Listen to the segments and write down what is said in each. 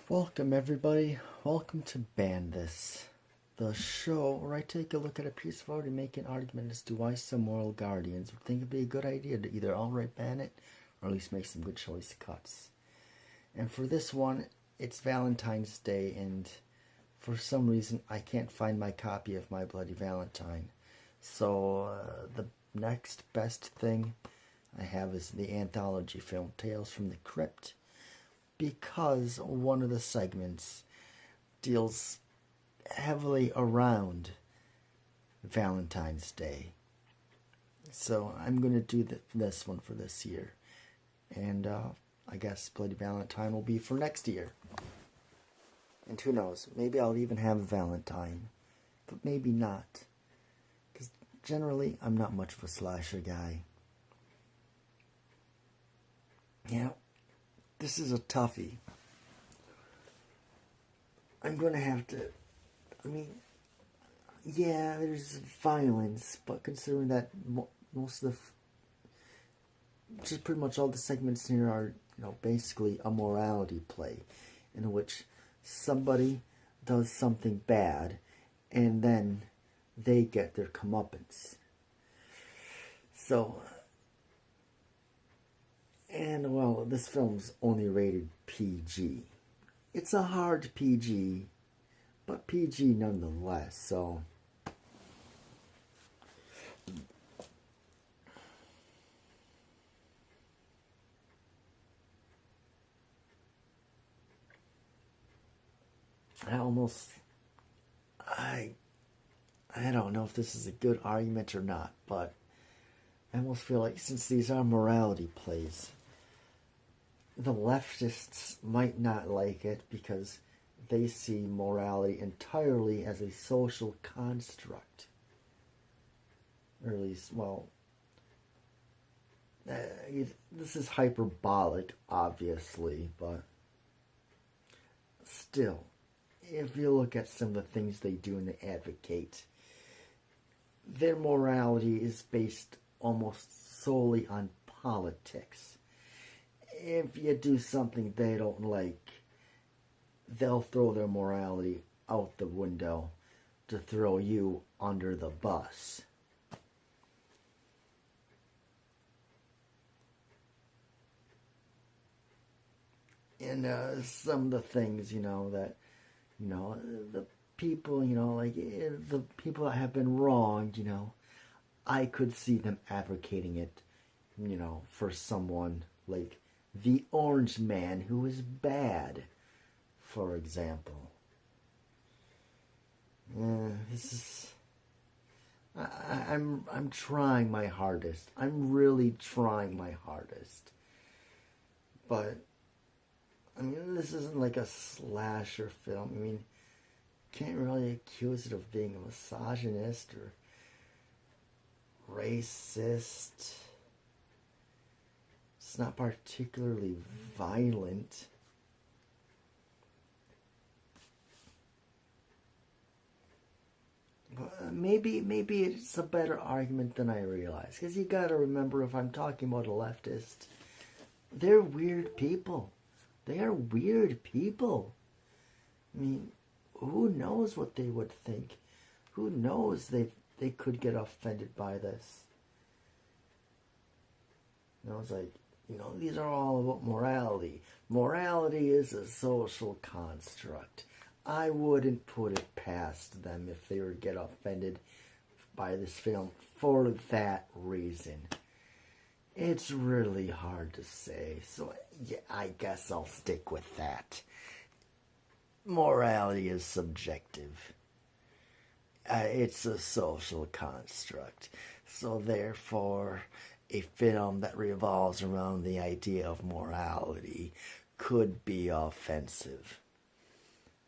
Welcome everybody, welcome to Ban This, the show where I take a look at a piece of art and make an argument as to why some moral guardians would think it'd be a good idea to either outright ban it, or at least make some good choice cuts. And for this one, it's Valentine's Day, and for some reason I can't find my copy of My Bloody Valentine. So the next best thing I have is the anthology film Tales from the Crypt, because one of the segments deals heavily around Valentine's Day. So I'm going to do this one for this year. And I guess Bloody Valentine will be for next year. And who knows, maybe I'll even have a Valentine. But maybe not. Because generally, I'm not much of a slasher guy. Yeah. This is a toughie. I'm going to have to... yeah, there's violence, but considering that most of just pretty much all the segments here are, basically a morality play, in which somebody does something bad, and then they get their comeuppance. So... and, well, this film's only rated PG. It's a hard PG, but PG nonetheless, so... I don't know if this is a good argument or not, but I almost feel like since these are morality plays, the leftists might not like it because they see morality entirely as a social construct. Or at least, well, this is hyperbolic, obviously, but still, if you look at some of the things they do and they advocate, their morality is based almost solely on politics. If you do something they don't like, they'll throw their morality out the window to throw you under the bus. And some of the things, that, the people, the people that have been wronged, I could see them advocating it, for someone like the Orange Man who is bad, for example. This is... I'm trying my hardest. I'm really trying my hardest. But, this isn't like a slasher film. Can't really accuse it of being a misogynist or racist. It's not particularly violent. But maybe it's a better argument than I realize. Because you gotta remember, if I'm talking about a leftist, they're weird people. They are weird people. Who knows what they would think? Who knows they could get offended by this? It's like, these are all about morality. Morality is a social construct. I wouldn't put it past them if they were to get offended by this film for that reason. It's really hard to say, so yeah, I guess I'll stick with that. Morality is subjective. It's a social construct. So therefore, a film that revolves around the idea of morality could be offensive.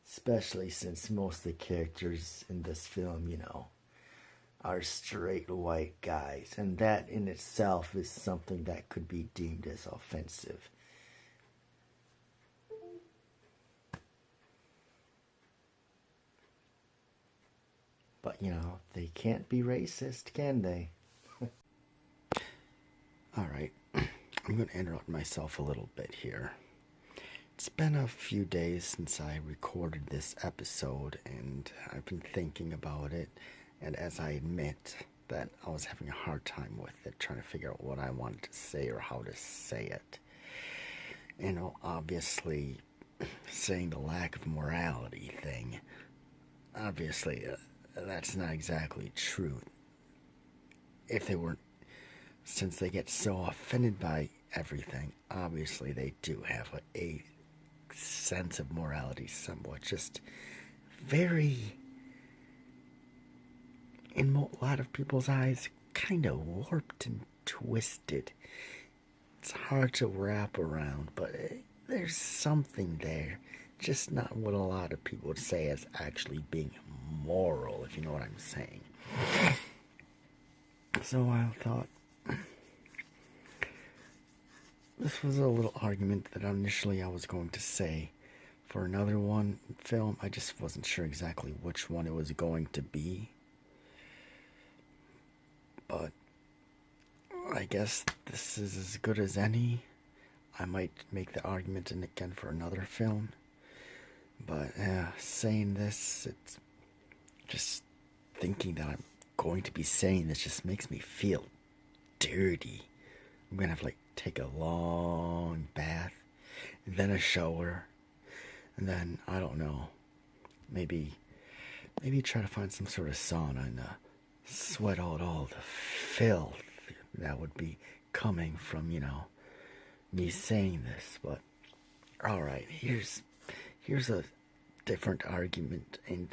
Especially since most of the characters in this film, are straight white guys. And that in itself is something that could be deemed as offensive. But, they can't be racist, can they? Alright, I'm going to interrupt myself a little bit here. It's been a few days since I recorded this episode, and I've been thinking about it, and as I admit that I was having a hard time with it, trying to figure out what I wanted to say or how to say it. You know, obviously, saying the lack of morality thing, obviously, that's not exactly true. If they weren't, since they get so offended by everything, obviously they do have a sense of morality somewhat, just very, in a lot of people's eyes, kind of warped and twisted. It's hard to wrap around, but there's something there, just not what a lot of people would say as actually being moral, if you know what I'm saying. So I thought this was a little argument that initially I was going to say for another film. I just wasn't sure exactly which one it was going to be. But I guess this is as good as any. I might make the argument again for another film. But saying this, it's just thinking that I'm going to be saying this just makes me feel dirty. I'm going to have to take a long bath, and then a shower, and then, I don't know, maybe try to find some sort of sauna and sweat out all the filth that would be coming from, me saying this. But, alright, here's a different argument, and,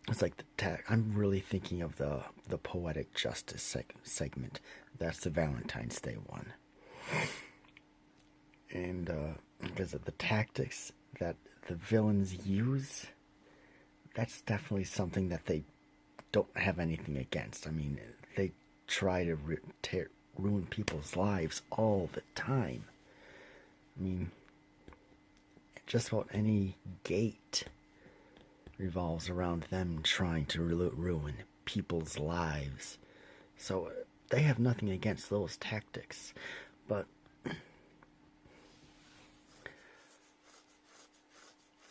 it's like I'm really thinking of the poetic justice segment. That's the Valentine's Day one. And because of the tactics that the villains use, that's definitely something that they don't have anything against. I mean, they try to ruin people's lives all the time. I mean, just about any gate revolves around them trying to ruin people's lives. So they have nothing against those tactics. But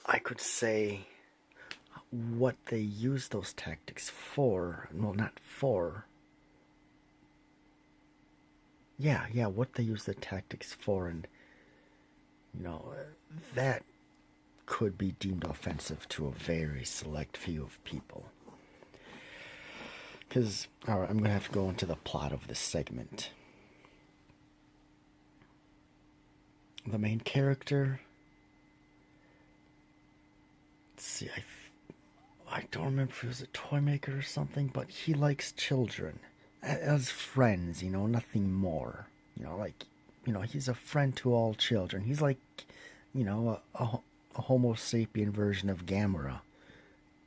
I could say what they use those tactics for. Well, not for. Yeah, what they use the tactics for, and that could be deemed offensive to a very select few of people. Because, alright, I'm going to have to go into the plot of this segment. The main character, let's see, I don't remember if he was a toy maker or something, but he likes children as friends, nothing more. He's a friend to all children. He's like, a Homo sapien version of Gamera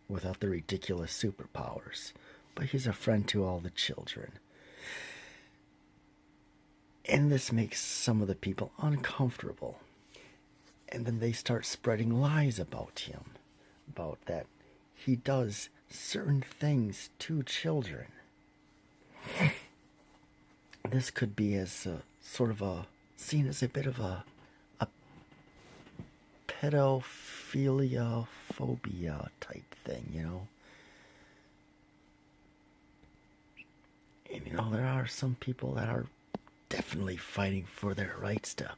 without the ridiculous superpowers. But he's a friend to all the children. And this makes some of the people uncomfortable. And then they start spreading lies about him. About that he does certain things to children. This could be as seen as a bit of a pedophilia phobia type thing, And, there are some people that are definitely fighting for their rights to,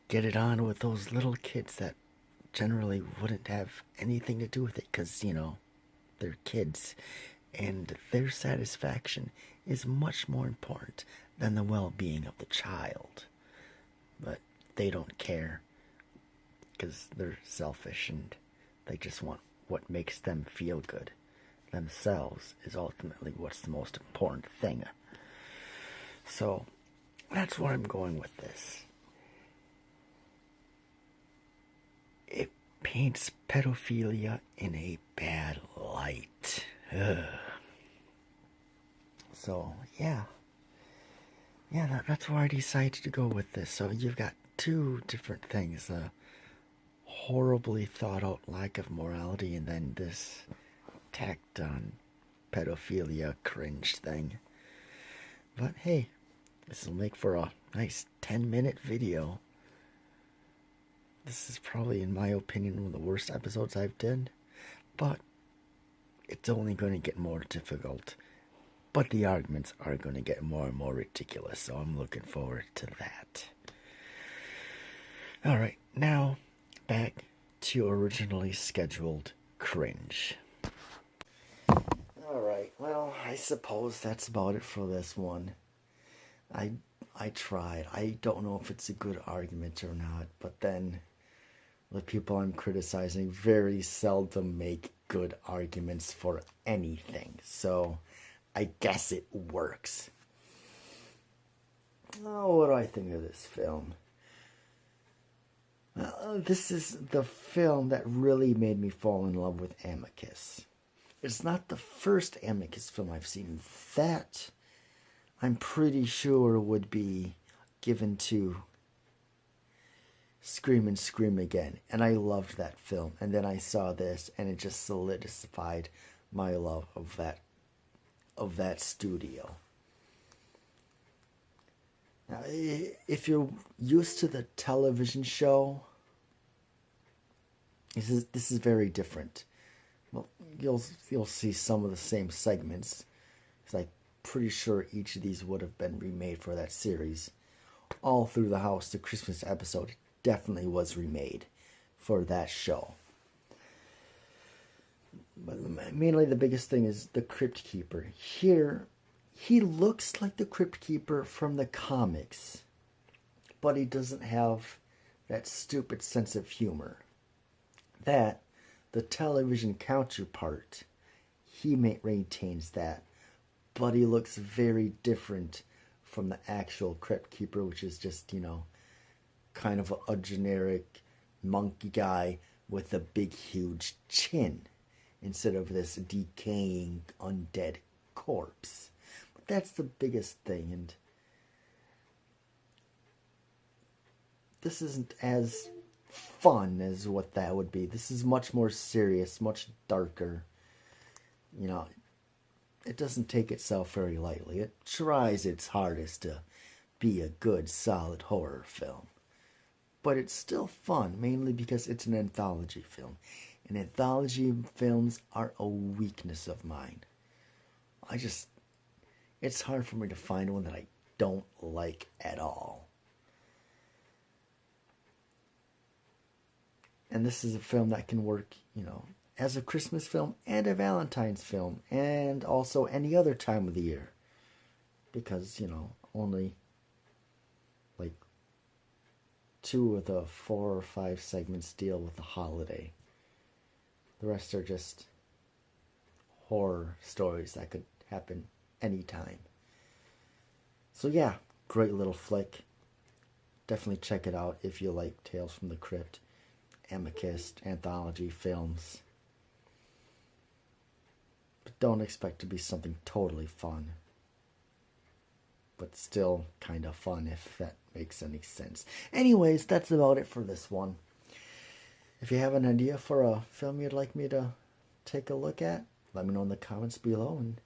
get it on with those little kids that generally wouldn't have anything to do with it because, they're kids. And their satisfaction is much more important than the well-being of the child. But they don't care because they're selfish and they just want what makes them feel good. Themselves is ultimately what's the most important thing. So that's where I'm going with this. It paints pedophilia in a bad light. Ugh. So that's where I decided to go with this. So you've got two different things: the horribly thought out lack of morality, and then this tacked on pedophilia cringe thing. But hey, This will make for a nice 10-minute video. This is probably, in my opinion, one of the worst episodes I've done. But it's only going to get more difficult. But the arguments are going to get more and more ridiculous, so I'm looking forward to that. Alright, now back to originally scheduled cringe. Alright, well, I suppose that's about it for this one. I tried. I don't know if it's a good argument or not, but then the people I'm criticizing very seldom make good arguments for anything, so I guess it works. Oh, what do I think of this film? Well, this is the film that really made me fall in love with Amicus. It's not the first Amicus film I've seen. That, I'm pretty sure, would be given to Scream and Scream Again. And I loved that film. And then I saw this, and it just solidified my love of that studio. Now, if you're used to the television show, this is very different. Well, you'll see some of the same segments, because I'm pretty sure each of these would have been remade for that series. All Through the House, the Christmas episode, definitely was remade for that show. But mainly the biggest thing is the Crypt Keeper. Here, he looks like the Crypt Keeper from the comics, but he doesn't have that stupid sense of humor. That, the television counterpart, he maintains that, but he looks very different from the actual Crypt Keeper, which is just, kind of a generic monkey guy with a big, huge chin, instead of this decaying, undead corpse. But that's the biggest thing, and this isn't as fun as what that would be. This is much more serious, much darker. It doesn't take itself very lightly. It tries its hardest to be a good, solid horror film. But it's still fun, mainly because it's an anthology film. And anthology films are a weakness of mine. It's hard for me to find one that I don't like at all. And this is a film that can work, as a Christmas film and a Valentine's film, and also any other time of the year. Because, only like 2 of the 4 or 5 segments deal with the holiday. The rest are just horror stories that could happen anytime. So yeah, great little flick. Definitely check it out if you like Tales from the Crypt, Amicus, anthology films. But don't expect to be something totally fun. But still kind of fun, if that makes any sense. Anyways, that's about it for this one. If you have an idea for a film you'd like me to take a look at, let me know in the comments below, and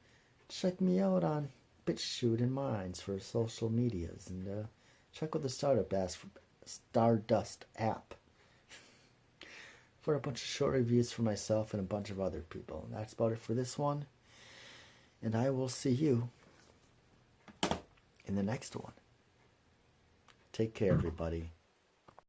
check me out on BitChute and Minds for social medias, and check out the Stardust app for a bunch of short reviews for myself and a bunch of other people. And that's about it for this one, and I will see you in the next one. Take care, everybody.